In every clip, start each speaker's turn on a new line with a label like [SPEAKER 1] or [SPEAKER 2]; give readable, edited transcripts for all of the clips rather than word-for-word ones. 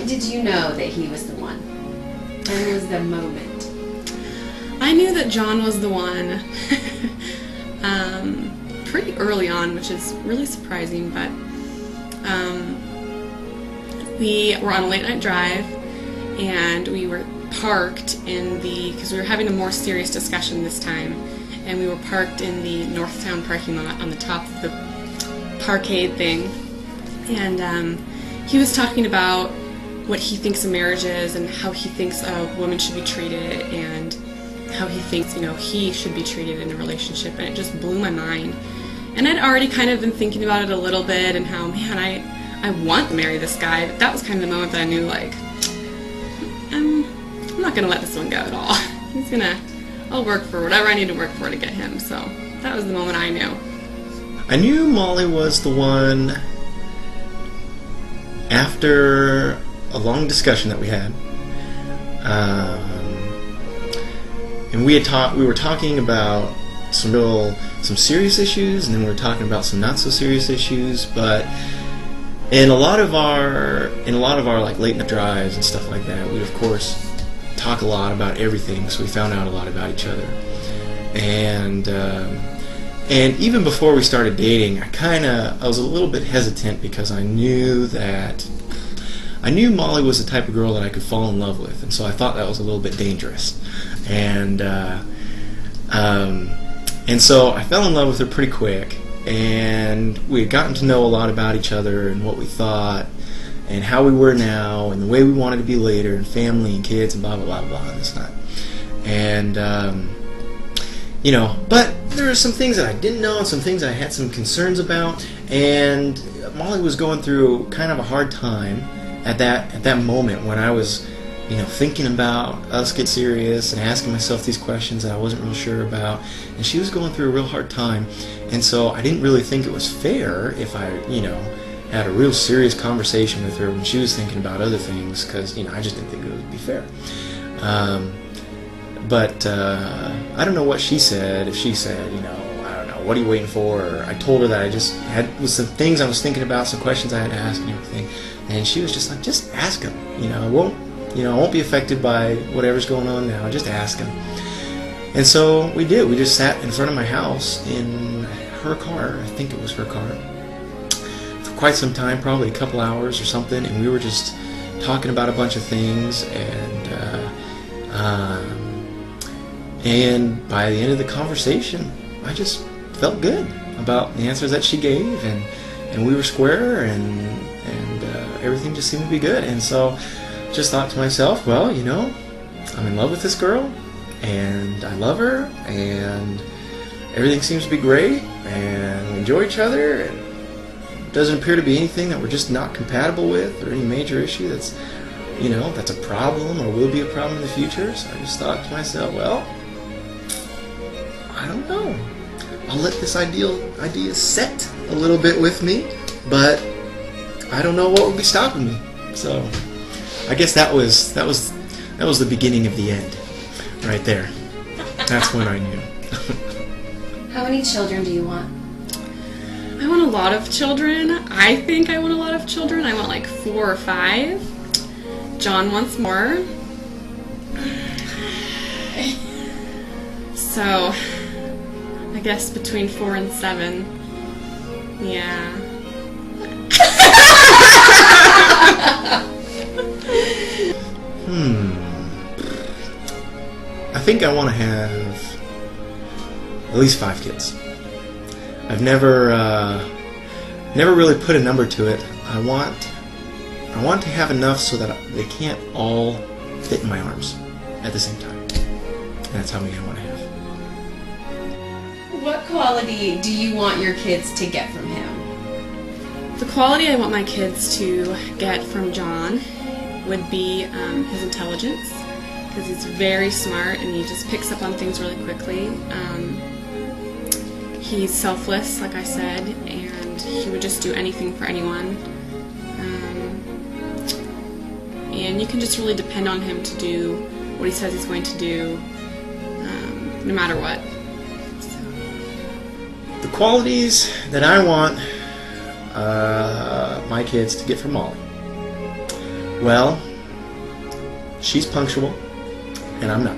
[SPEAKER 1] When did you know that he was the one? When was the moment?
[SPEAKER 2] I knew that John was the one pretty early on, which is really surprising, but we were on a late night drive, and we were parked because we were having a more serious discussion this time, and we were parked in the Northtown parking lot on the top of the parkade thing, and he was talking about what he thinks a marriage is and how he thinks a woman should be treated and how he thinks, he should be treated in a relationship, and it just blew my mind. And I'd already kind of been thinking about it a little bit and how, man, I want to marry this guy, but that was kind of the moment that I knew, like, I'm not going to let this one go at all. I'll work for whatever I need to work for to get him, so that was the moment I knew.
[SPEAKER 3] I knew Molly was the one after a long discussion that we had, and we were talking about some serious issues, and then we were talking about some not so serious issues. But in a lot of our like late night drives and stuff like that, we of course talk a lot about everything. So we found out a lot about each other, and even before we started dating, I was a little bit hesitant because I knew Molly was the type of girl that I could fall in love with, and so I thought that was a little bit dangerous. And so I fell in love with her pretty quick, and we had gotten to know a lot about each other and what we thought and how we were now and the way we wanted to be later and family and kids and blah, blah, blah, blah, and this and that. And, but there were some things that I didn't know and some things I had some concerns about, and Molly was going through kind of a hard time at that moment when I was thinking about us getting serious and asking myself these questions that I wasn't real sure about, and she was going through a real hard time, and so I didn't really think it was fair if I, had a real serious conversation with her when she was thinking about other things, because, I just didn't think it would be fair. But I don't know what she said. If she said, I don't know, what are you waiting for? Or I told her that I just was some things I was thinking about, some questions I had to ask and everything, and she was just like, just ask him, I won't be affected by whatever's going on now. Just ask him. And so we did. We just sat in front of my house in her car. I think it was her car. For quite some time, probably a couple hours or something. And we were just talking about a bunch of things. And by the end of the conversation, I just felt good about the answers that she gave. And we were square. And everything just seemed to be good. And so just thought to myself, well, I'm in love with this girl, and I love her, and everything seems to be great, and we enjoy each other, and it doesn't appear to be anything that we're just not compatible with, or any major issue that's a problem or will be a problem in the future. So I just thought to myself, well, I don't know. I'll let this idea set a little bit with me, but I don't know what would be stopping me. So I guess that was the beginning of the end, right there. That's when I knew.
[SPEAKER 1] How many children do you want?
[SPEAKER 2] I want a lot of children. I think I want a lot of children. I want like 4 or 5. John wants more. So, I guess between 4 and 7. Yeah.
[SPEAKER 3] I think I want to have at least 5 kids. I've never really put a number to it. I want to have enough so that they can't all fit in my arms at the same time. And that's how many I want to have.
[SPEAKER 1] What quality do you want your kids to get from him?
[SPEAKER 2] The quality I want my kids to get from John would be his intelligence, because he's very smart and he just picks up on things really quickly. He's selfless, like I said, and he would just do anything for anyone. And you can just really depend on him to do what he says he's going to do, no matter what. So.
[SPEAKER 3] The qualities that I want my kids to get from Molly Well, she's punctual, and I'm not.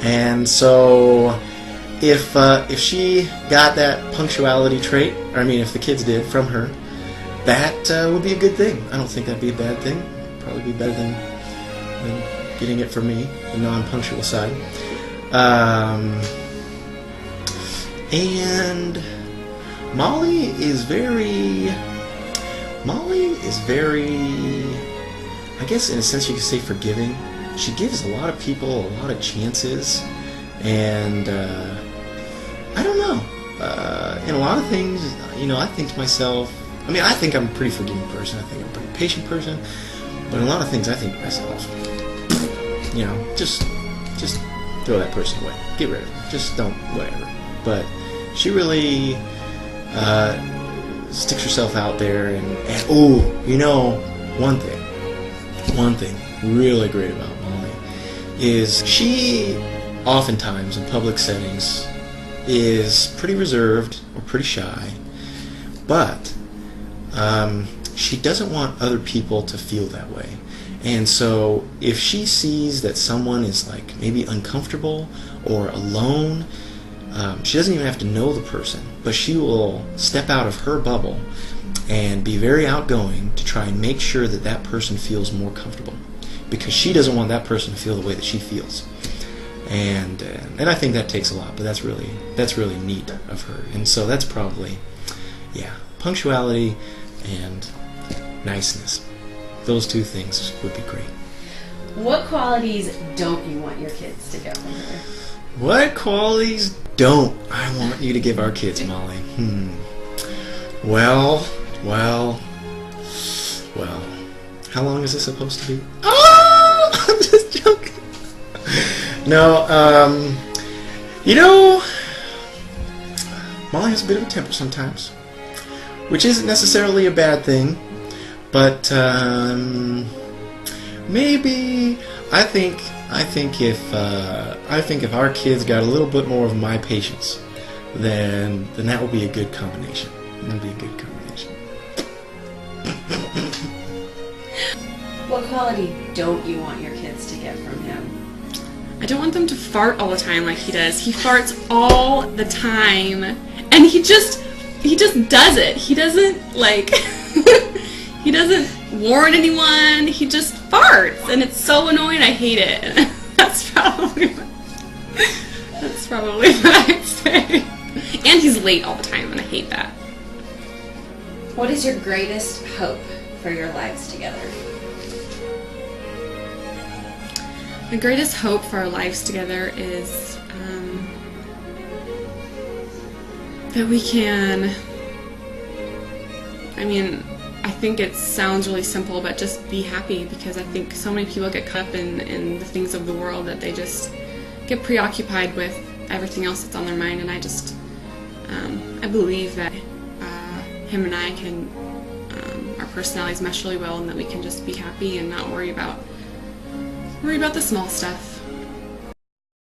[SPEAKER 3] And so, if she got that punctuality trait, or I mean, if the kids did from her, that would be a good thing. I don't think that'd be a bad thing. Probably be better than getting it from me, the non-punctual side. And Molly is very, I guess in a sense you could say forgiving. She gives a lot of people a lot of chances, and I don't know. In a lot of things, I think to myself, I think I'm a pretty forgiving person. I think I'm a pretty patient person. But in a lot of things, I think to myself, just throw that person away. Get rid of them. Just don't, whatever. But she really sticks herself out there, and one thing really great about Molly is she oftentimes in public settings is pretty reserved or pretty shy, but she doesn't want other people to feel that way. And so if she sees that someone is like maybe uncomfortable or alone, she doesn't even have to know the person, but she will step out of her bubble and be very outgoing to try and make sure that that person feels more comfortable, because she doesn't want that person to feel the way that she feels. And I think that takes a lot, but that's really neat of her. And so that's probably, punctuality and niceness. Those two things would be great.
[SPEAKER 1] What qualities don't you want your kids to get from her?
[SPEAKER 3] What qualities don't I want you to give our kids, Molly? Well. How long is this supposed to be? Oh! I'm just joking. No, Molly has a bit of a temper sometimes, which isn't necessarily a bad thing, but maybe I think if our kids got a little bit more of my patience, then that would be a good combination. That'd be a good combination.
[SPEAKER 1] What quality don't you want your kids to get from him?
[SPEAKER 2] I don't want them to fart all the time like he does. He farts all the time, and he just does it. He doesn't he doesn't warn anyone. He just farts, and it's so annoying. I hate it. That's probably what I'd say. And he's late all the time, and I hate that.
[SPEAKER 1] What is your greatest hope for your lives together?
[SPEAKER 2] My greatest hope for our lives together is that we can, I think it sounds really simple, but just be happy, because I think so many people get caught up in the things of the world that they just get preoccupied with everything else that's on their mind, and I believe that him and I can, our personalities mesh really well, and that we can just be happy and not worry about the small stuff.